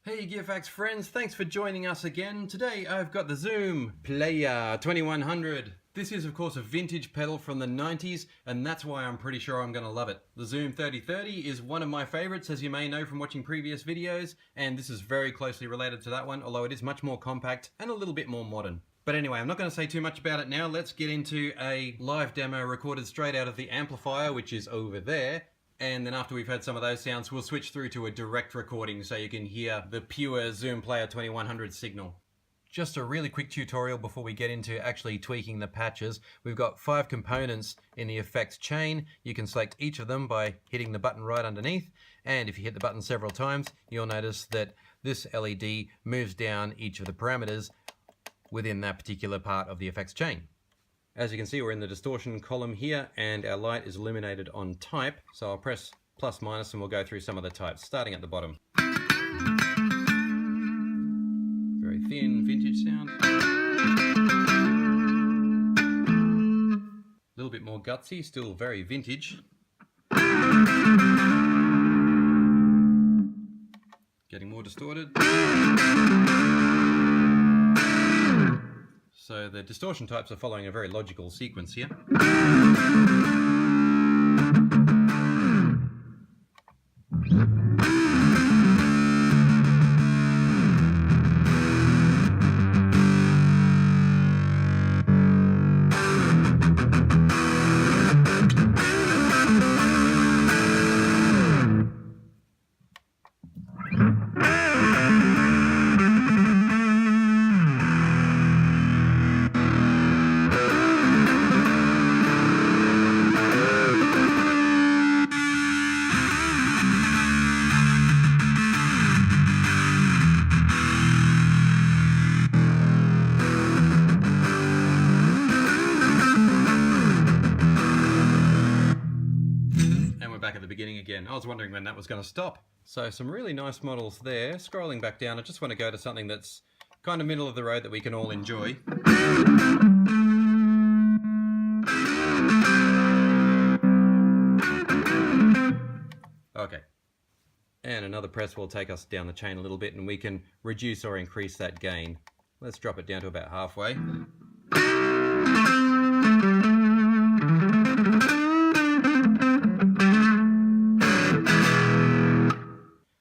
Hey Gearfax friends, thanks for joining us again. Today I've got the Zoom Player 2100. This is of course a vintage pedal from the 90s and that's why I'm pretty sure I'm going to love it. The Zoom 3030 is one of my favorites, as you may know from watching previous videos, and this is very closely related to that one, although it is much more compact and a little bit more modern. But anyway, I'm not going to say too much about it now. Let's get into a live demo recorded straight out of the amplifier, which is over there. And then after we've heard some of those sounds, we'll switch through to a direct recording so you can hear the pure Zoom Player 2100 signal. Just a really quick tutorial before we get into actually tweaking the patches. We've got 5 components in the effects chain. You can select each of them by hitting the button right underneath. And if you hit the button several times, you'll notice that this LED moves down each of the parameters within that particular part of the effects chain. As you can see, we're in the distortion column here and our light is illuminated on type. So I'll press plus minus and we'll go through some of the types, starting at the bottom. Very thin, vintage sound. A little bit more gutsy, still very vintage. Getting more distorted. So the distortion types are following a very logical sequence here. Back at the beginning again. I was wondering when that was going to stop. So some really nice models there. Scrolling back down, I just want to go to something that's kind of middle of the road that we can all enjoy. Okay. And another press will take us down the chain a little bit and we can reduce or increase that gain. Let's drop it down to about halfway.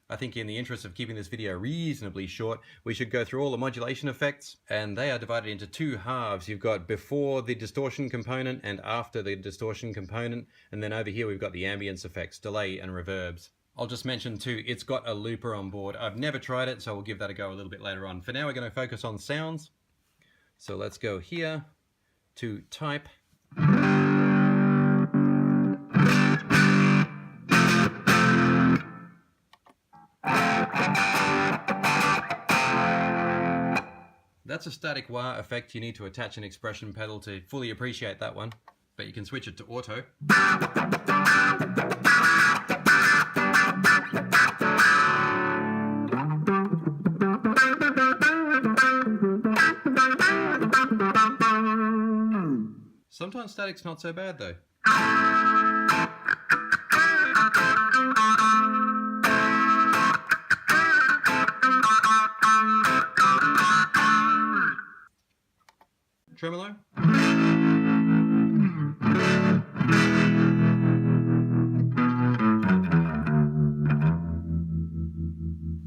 I think in the interest of keeping this video reasonably short, we should go through all the modulation effects, and they are divided into 2 halves. You've got before the distortion component and after the distortion component, and then over here we've got the ambience effects, delay and reverbs. I'll just mention too, it's got a looper on board. I've never tried it, so we'll give that a go a little bit later on. For now we're going to focus on sounds. So let's go here to type. That's a static wah effect. You need to attach an expression pedal to fully appreciate that one, but you can switch it to auto. Sometimes static's not so bad though. Tremolo.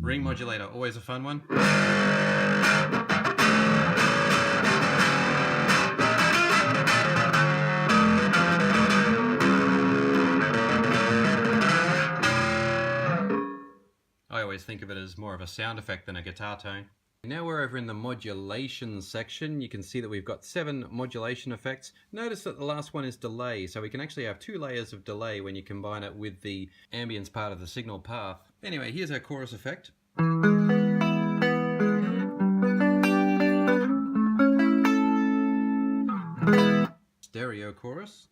Ring modulator, always a fun one. I always think of it as more of a sound effect than a guitar tone. Now we're over in the modulation section. You can see that we've got 7 modulation effects. Notice that the last one is delay, so we can actually have 2 layers of delay when you combine it with the ambience part of the signal path. Anyway, here's our chorus effect. Stereo chorus.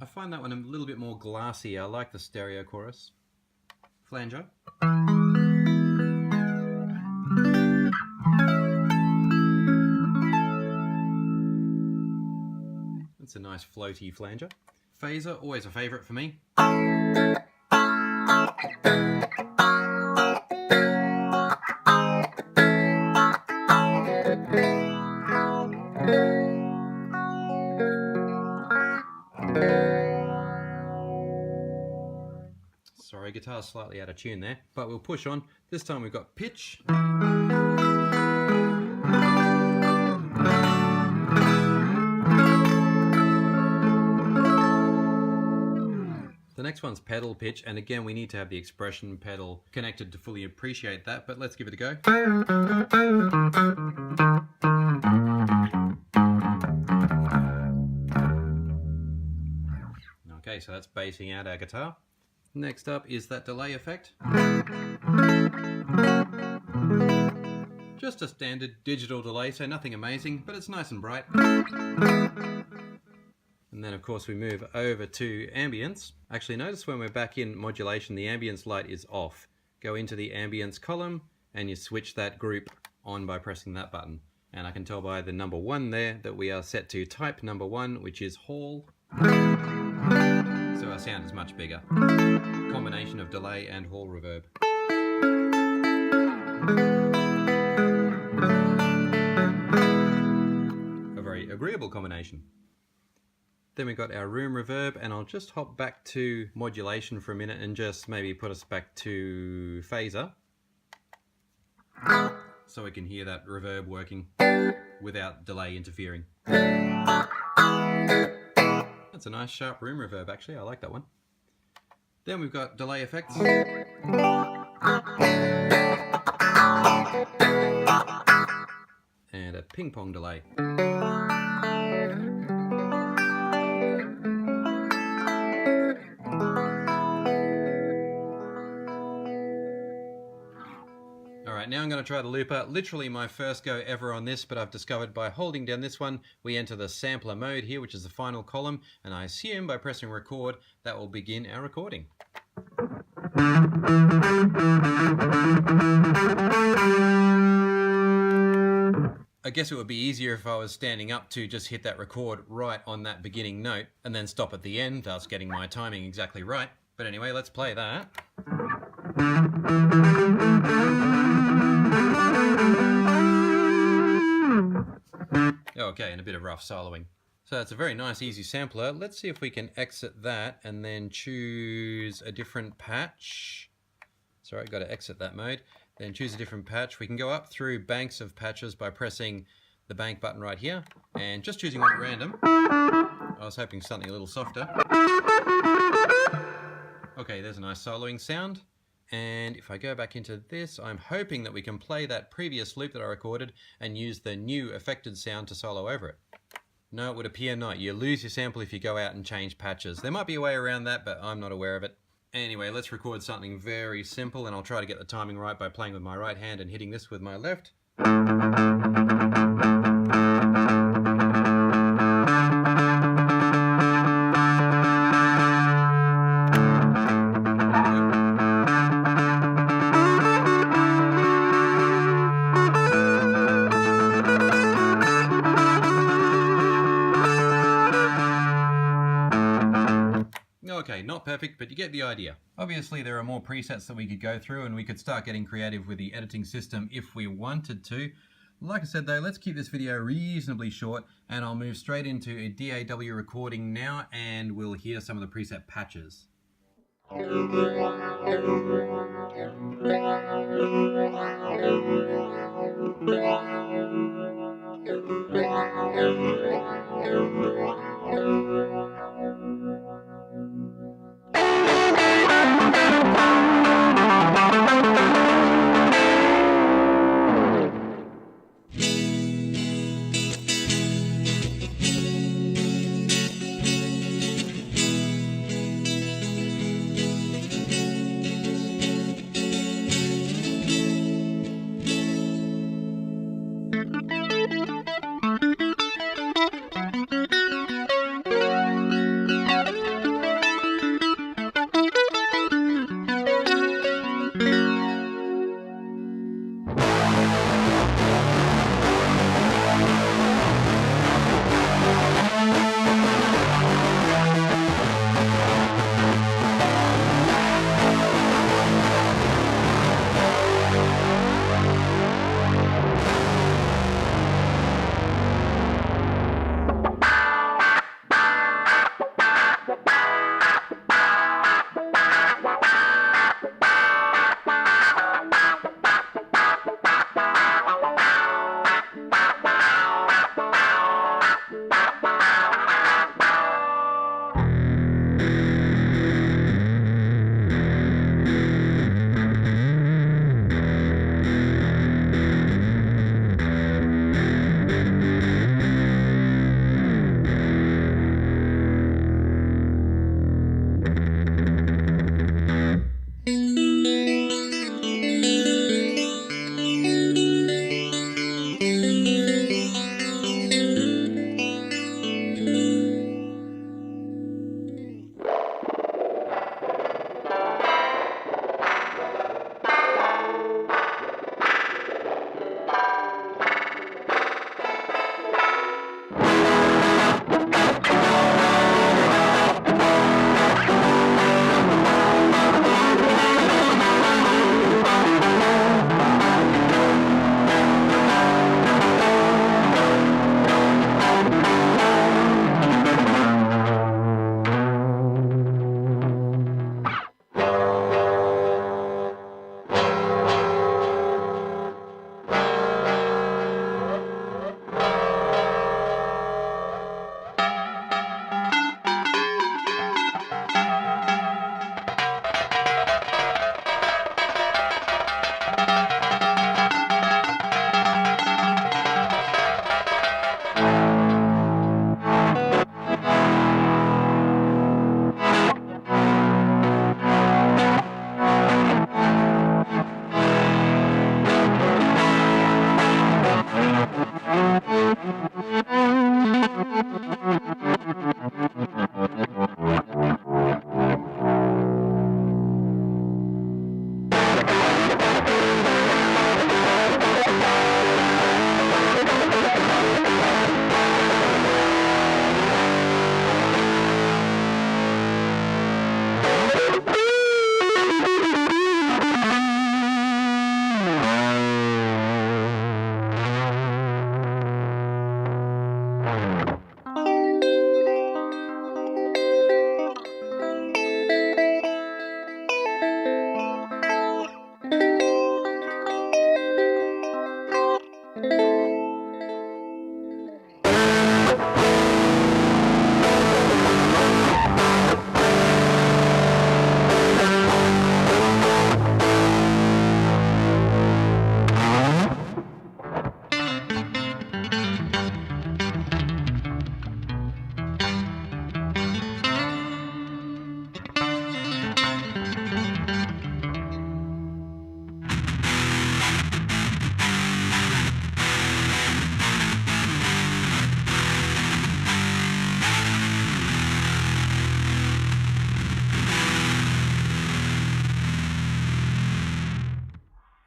I find that one a little bit more glassy. I like the stereo chorus. Flanger. It's a nice floaty flanger. Phaser, always a favourite for me. Sorry, guitar's slightly out of tune there, but we'll push on. This time we've got pitch. The next one's pedal pitch, and again we need to have the expression pedal connected to fully appreciate that, but let's give it a go. Okay, so that's basing out our guitar. Next up is that delay effect. Just a standard digital delay, so nothing amazing, but it's nice and bright. And then of course we move over to ambience. Actually notice when we're back in modulation, the ambience light is off. Go into the ambience column and you switch that group on by pressing that button. And I can tell by the number 1 there that we are set to type number 1, which is Hall. So our sound is much bigger. Combination of delay and Hall reverb. A very agreeable combination. Then we've got our room reverb, and I'll just hop back to modulation for a minute and just maybe put us back to phaser. So we can hear that reverb working without delay interfering. That's a nice sharp room reverb actually, I like that one. Then we've got delay effects. And a ping pong delay. Alright, now I'm going to try the looper. Literally my first go ever on this, but I've discovered by holding down this one, we enter the sampler mode here, which is the final column, and I assume by pressing record, that will begin our recording. I guess it would be easier if I was standing up to just hit that record right on that beginning note, and then stop at the end, thus getting my timing exactly right. But anyway, let's play that. Okay, and a bit of rough soloing. So that's a very nice, easy sampler. Let's see if we can exit that and then choose a different patch. Sorry, got to exit that mode. Then choose a different patch. We can go up through banks of patches by pressing the bank button right here and just choosing one at random. I was hoping something a little softer. Okay, there's a nice soloing sound. And if I go back into this, I'm hoping that we can play that previous loop that I recorded and use the new affected sound to solo over it. No, it would appear not. You lose your sample if you go out and change patches. There might be a way around that, but I'm not aware of it. Anyway, let's record something very simple, and I'll try to get the timing right by playing with my right hand and hitting this with my left. Okay, not perfect, but you get the idea. Obviously there are more presets that we could go through, and we could start getting creative with the editing system if we wanted to. Like I said though, let's keep this video reasonably short, and I'll move straight into a DAW recording now, and we'll hear some of the preset patches.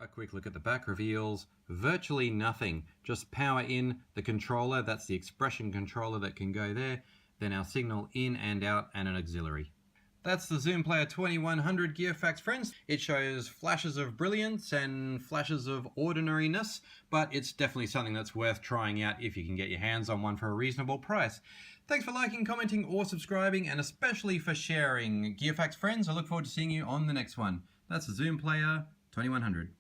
A quick look at the back reveals virtually nothing. Just power in the controller, that's the expression controller that can go there, then our signal in and out, and an auxiliary. That's the Zoom Player 2100 Gearfax, friends. It shows flashes of brilliance and flashes of ordinariness, but it's definitely something that's worth trying out if you can get your hands on one for a reasonable price. Thanks for liking, commenting, or subscribing, and especially for sharing. Gearfax friends, I look forward to seeing you on the next one. That's the Zoom Player 2100.